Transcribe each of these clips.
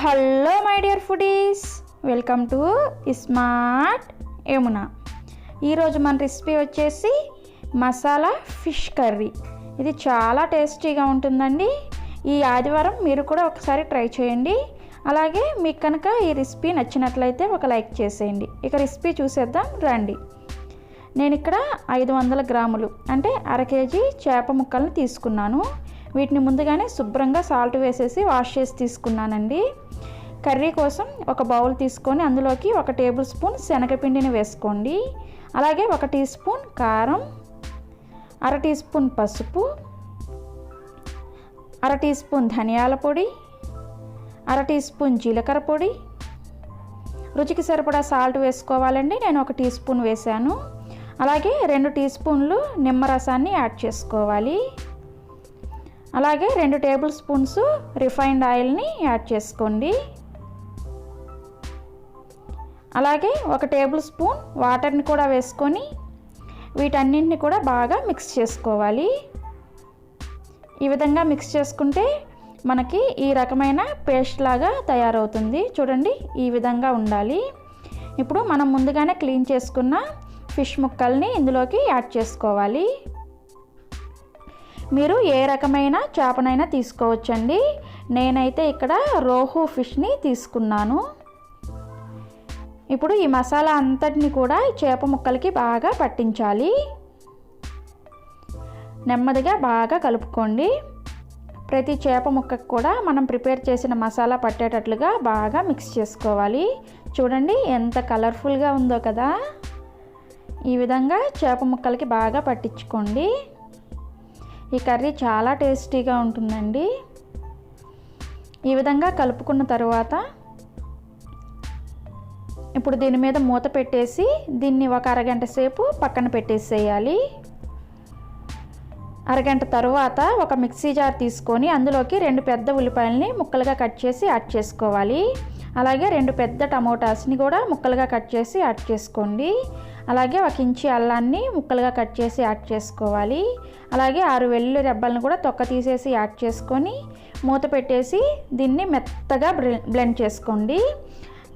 Hello my dear foodies, welcome to smart Yamuna. ఈరోజు మన recipe వచ్చేసి మసాలా ఫిష్ కర్రీ. ఇది చాలా టేస్టీగా ఉంటుందండి. ఈ ఆదివారం మీరు కూడా ఒకసారి ట్రై చేయండి. అలాగే మీకు కనుక ఈ రెసిపీ నచ్చినట్లయితే ఒక లైక్ చేసేయండి. ఇక రెసిపీ చూసేద్దాం రండి. నేను ఇక్కడ 500 గ్రాములు అంటే అర కేజీ చేప ముక్కలను తీసుకున్నాను. వీటిని ముందుగానే శుభ్రంగా సాల్ట్ వేసేసి వాష్ చేసి తీసుకున్నానండి. కర్రీ కోసం ఒక బౌల్ తీసుకొని అందులోకి 1 టేబుల్ స్పూన్ శనగపిండిని వేసుకోండి. అలాగే 1 టీ స్పూన్ కారం, అర టీ స్పూన్ పసుపు, అర టీ స్పూన్ ధనియాల పొడి, అర టీ స్పూన్ జీలకర్ర పొడి, రుచికి సరిపడా సాల్ట్ వేసుకోవాలండి. నేను 1 టీ స్పూన్ వేసాను. అలాగే 2 టీ స్పూన్లు నిమ్మరసాన్ని యాడ్ చేసుకోవాలి. అలాగే 2 టేబుల్ స్పూన్స్ రిఫైన్డ్ ఆయిల్ని యాడ్ చేసుకోండి. అలాగే 1 టేబుల్ స్పూన్ వాటర్ని కూడా వేసుకొని వీటన్నింటిని కూడా బాగా మిక్స్ చేసుకోవాలి. ఈ విధంగా మిక్స్ చేసుకుంటే మనకి ఈ రకమైన పేస్ట్ లాగా తయారవుతుంది. చూడండి, ఈ విధంగా ఉండాలి. ఇప్పుడు మనం ముందుగానే క్లీన్ చేసుకున్న ఫిష్ ముక్కల్ని ఇందులోకి యాడ్ చేసుకోవాలి. మీరు ఏ రకమైన చేపనైనా తీసుకోవచ్చండి. నేనైతే ఇక్కడ రోహు ఫిష్ని తీసుకున్నాను. ఇప్పుడు ఈ మసాలా అంతటిని కూడా చేప ముక్కలకి బాగా పట్టించాలి. నెమ్మదిగా బాగా కలుపుకోండి. ప్రతి చేప ముక్కకు కూడా మనం ప్రిపేర్ చేసిన మసాలా పట్టేటట్లుగా బాగా మిక్స్ చేసుకోవాలి. చూడండి ఎంత కలర్ఫుల్గా ఉందో కదా. ఈ విధంగా చేప ముక్కలకి బాగా పట్టించుకోండి. ఈ కర్రీ చాలా టేస్టీగా ఉంటుందండి. ఈ విధంగా కలుపుకున్న తర్వాత ఇప్పుడు దీని మీద మూత పెట్టేసి దీన్ని ఒక అరగంట సేపు పక్కన పెట్టేసేయాలి. అరగంట తర్వాత ఒక మిక్సీ జార్ తీసుకొని అందులోకి 2 పెద్ద ఉల్లిపాయలని ముక్కలుగా కట్ చేసి యాడ్ చేసుకోవాలి. అలాగే 2 పెద్ద టమోటాస్ని కూడా ముక్కలుగా కట్ చేసి యాడ్ చేసుకోండి. అలాగే 1 ఇంచి అల్లాన్ని ముక్కలుగా కట్ చేసి యాడ్ చేసుకోవాలి. అలాగే 6 వెల్లుల్లి రెబ్బలను కూడా తొక్క తీసేసి యాడ్ చేసుకొని మూత పెట్టేసి దీన్ని మెత్తగా బ్లెండ్ చేసుకోండి.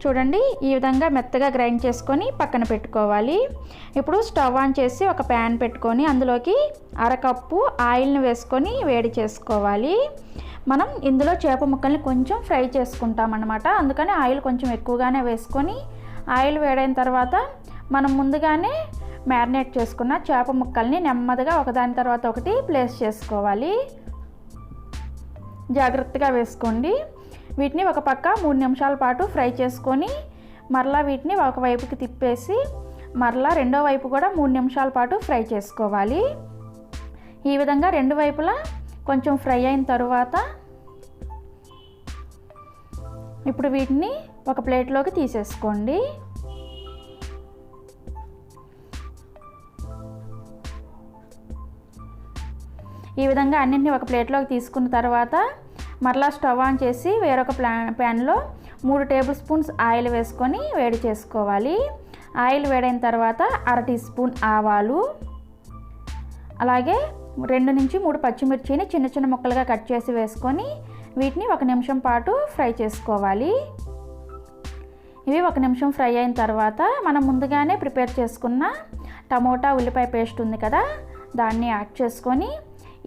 చూడండి, ఈ విధంగా మెత్తగా గ్రైండ్ చేసుకొని పక్కన పెట్టుకోవాలి. ఇప్పుడు స్టవ్ ఆన్ చేసి ఒక ప్యాన్ పెట్టుకొని అందులోకి అరకప్పు ఆయిల్ని వేసుకొని వేడి చేసుకోవాలి. మనం ఇందులో చేప ముక్కల్ని కొంచెం ఫ్రై చేసుకుంటామన్నమాట. అందుకని ఆయిల్ కొంచెం ఎక్కువగానే వేసుకొని ఆయిల్ వేడైన తర్వాత మనం ముందుగానే మ్యారినేట్ చేసుకున్న చేప ముక్కల్ని నెమ్మదిగా ఒకదాని తర్వాత ఒకటి ప్లేస్ చేసుకోవాలి. జాగ్రత్తగా వేసుకోండి. వీటిని ఒక పక్క 3 నిమిషాల పాటు ఫ్రై చేసుకొని మరలా వీటిని ఒక వైపుకి తిప్పేసి మరలా రెండో వైపు కూడా 3 నిమిషాల పాటు ఫ్రై చేసుకోవాలి. ఈ విధంగా 2 వైపులా కొంచెం ఫ్రై అయిన తర్వాత ఇప్పుడు వీటిని ఒక ప్లేట్లోకి తీసేసుకోండి. ఈ విధంగా అన్నింటినీ ఒక ప్లేట్లోకి తీసుకున్న తర్వాత మరలా స్టవ్ ఆన్ చేసి వేరొక ప్యాన్లో 3 టేబుల్ స్పూన్స్ ఆయిల్ వేసుకొని వేడి చేసుకోవాలి. ఆయిల్ వేడైన తర్వాత అర టీ స్పూన్ ఆవాలు, అలాగే 2 నుంచి 3 పచ్చిమిర్చిని చిన్న చిన్న ముక్కలుగా కట్ చేసి వేసుకొని వీటిని 1 నిమిషం పాటు ఫ్రై చేసుకోవాలి. ఇవి 1 నిమిషం ఫ్రై అయిన తర్వాత మనం ముందుగానే ప్రిపేర్ చేసుకున్న టమోటా ఉల్లిపాయ పేస్ట్ ఉంది కదా, దాన్ని యాడ్ చేసుకొని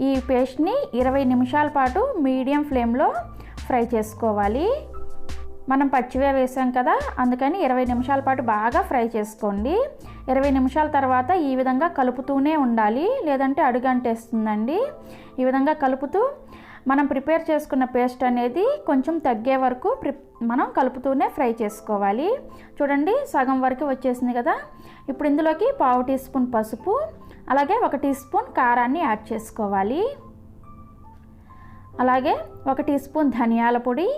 ఈ పేస్ట్ని 20 నిమిషాల పాటు మీడియం ఫ్లేమ్లో ఫ్రై చేసుకోవాలి. మనం పచ్చివే వేసాం కదా, అందుకని 20 నిమిషాల పాటు బాగా ఫ్రై చేసుకోండి. 20 నిమిషాల తర్వాత ఈ విధంగా కలుపుతూనే ఉండాలి, లేదంటే అడుగంటేస్తుందండి. ఈ విధంగా కలుపుతూ మనం ప్రిపేర్ చేసుకున్న పేస్ట్ అనేది కొంచెం తగ్గే వరకు మనం కలుపుతూనే ఫ్రై చేసుకోవాలి. చూడండి, సగం వరకు వచ్చేసింది కదా. ఇప్పుడు ఇందులోకి 1/2 టీ స్పూన్ పసుపు, అలాగే 1 టీ స్పూన్ కారాన్ని యాడ్ చేసుకోవాలి. అలాగే 1 టీ స్పూన్ ధనియాల పొడి,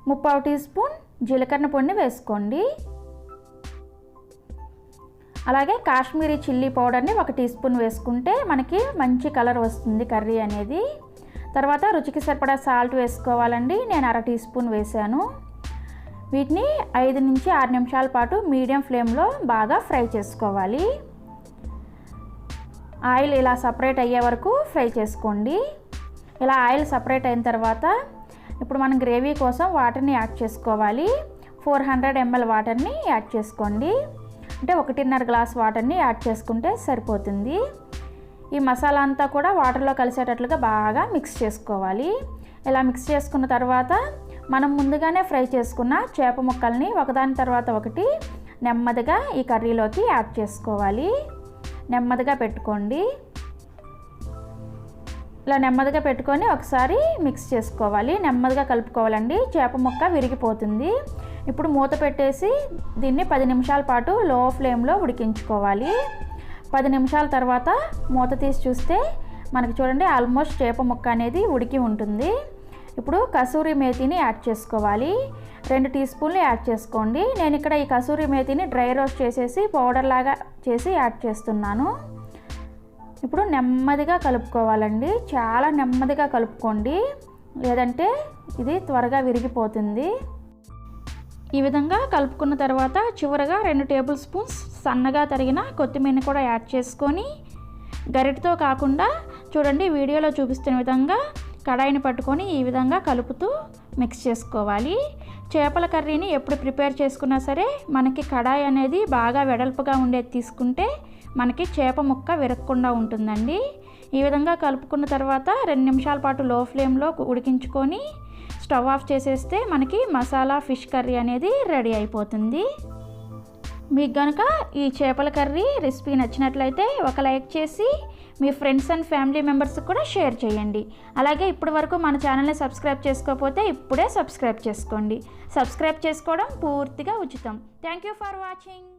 3/4 టీ స్పూన్ జీలకర్ర పొడిని వేసుకోండి. అలాగే కాశ్మీరీ చిల్లీ పౌడర్ని 1 టీ స్పూన్ వేసుకుంటే మనకి మంచి కలర్ వస్తుంది కర్రీ అనేది. తర్వాత రుచికి సరిపడా సాల్ట్ వేసుకోవాలండి. నేను అర టీ స్పూన్ వేసాను. వీటిని 5 నుంచి 6 నిమిషాల పాటు మీడియం ఫ్లేమ్లో బాగా ఫ్రై చేసుకోవాలి. ఆయిల్ ఇలా సపరేట్ అయ్యే వరకు ఫ్రై చేసుకోండి. ఇలా ఆయిల్ సపరేట్ అయిన తర్వాత ఇప్పుడు మనం గ్రేవీ కోసం వాటర్ని యాడ్ చేసుకోవాలి. 400 ml వాటర్ని యాడ్ చేసుకోండి. అంటే 1.5 గ్లాస్ వాటర్ని యాడ్ చేసుకుంటే సరిపోతుంది. ఈ మసాలా అంతా కూడా వాటర్లో కలిసేటట్లుగా బాగా మిక్స్ చేసుకోవాలి. ఇలా మిక్స్ చేసుకున్న తర్వాత మనం ముందుగానే ఫ్రై చేసుకున్న చేప ముక్కల్ని ఒకదాని తర్వాత ఒకటి నెమ్మదిగా ఈ కర్రీలోకి యాడ్ చేసుకోవాలి. నెమ్మదిగా పెట్టుకోండి. ఇలా నెమ్మదిగా పెట్టుకొని ఒకసారి మిక్స్ చేసుకోవాలి. నెమ్మదిగా కలుపుకోవాలండి, చేప ముక్క విరిగిపోతుంది. ఇప్పుడు మూత పెట్టేసి దీన్ని 10 నిమిషాల పాటు లో ఫ్లేమ్లో ఉడికించుకోవాలి. 10 నిమిషాల తర్వాత మూత తీసి చూస్తే మనకి చూడండి ఆల్మోస్ట్ చేప ముక్క అనేది ఉడికి ఉంటుంది. ఇప్పుడు కసూరి మేతిని యాడ్ చేసుకోవాలి. 2 టీ స్పూన్లు యాడ్ చేసుకోండి. నేను ఇక్కడ ఈ కసూరి మేతిని డ్రై రోస్ట్ చేసేసి పౌడర్ లాగా చేసి యాడ్ చేస్తున్నాను. ఇప్పుడు నెమ్మదిగా కలుపుకోవాలండి, చాలా నెమ్మదిగా కలుపుకోండి, లేదంటే ఇది త్వరగా విరిగిపోతుంది. ఈ విధంగా కలుపుకున్న తర్వాత చివరగా 2 టేబుల్ స్పూన్స్ సన్నగా తరిగిన కొత్తిమీరని కూడా యాడ్ చేసుకొని గరిటతో కాకుండా చూడండి వీడియోలో చూపిస్తున్న విధంగా కడాయిని పట్టుకొని ఈ విధంగా కలుపుతూ మిక్స్ చేసుకోవాలి. చేపల కర్రీని ఎప్పుడు ప్రిపేర్ చేసుకున్నా సరే మనకి కడాయి అనేది బాగా వెడల్పుగా ఉండేది తీసుకుంటే మనకి చేప ముక్క విరగకుండా ఉంటుందండి. ఈ విధంగా కలుపుకున్న తర్వాత 2 నిమిషాల పాటు లో ఫ్లేమ్లో ఉడికించుకొని స్టవ్ ఆఫ్ చేసేస్తే మనకి మసాలా ఫిష్ కర్రీ అనేది రెడీ అయిపోతుంది. మీకు కనుక ఈ చేపల కర్రీ రెసిపీ నచ్చినట్లయితే ఒక లైక్ చేసి మీ ఫ్రెండ్స్ అండ్ ఫ్యామిలీ మెంబర్స్కి కూడా షేర్ చేయండి. అలాగే ఇప్పటి వరకు మన ఛానల్ని సబ్స్క్రైబ్ చేసుకోకపోతే ఇప్పుడే సబ్స్క్రైబ్ చేసుకోండి. సబ్స్క్రైబ్ చేసుకోవడం పూర్తిగా ఉచితం. Thank you for watching.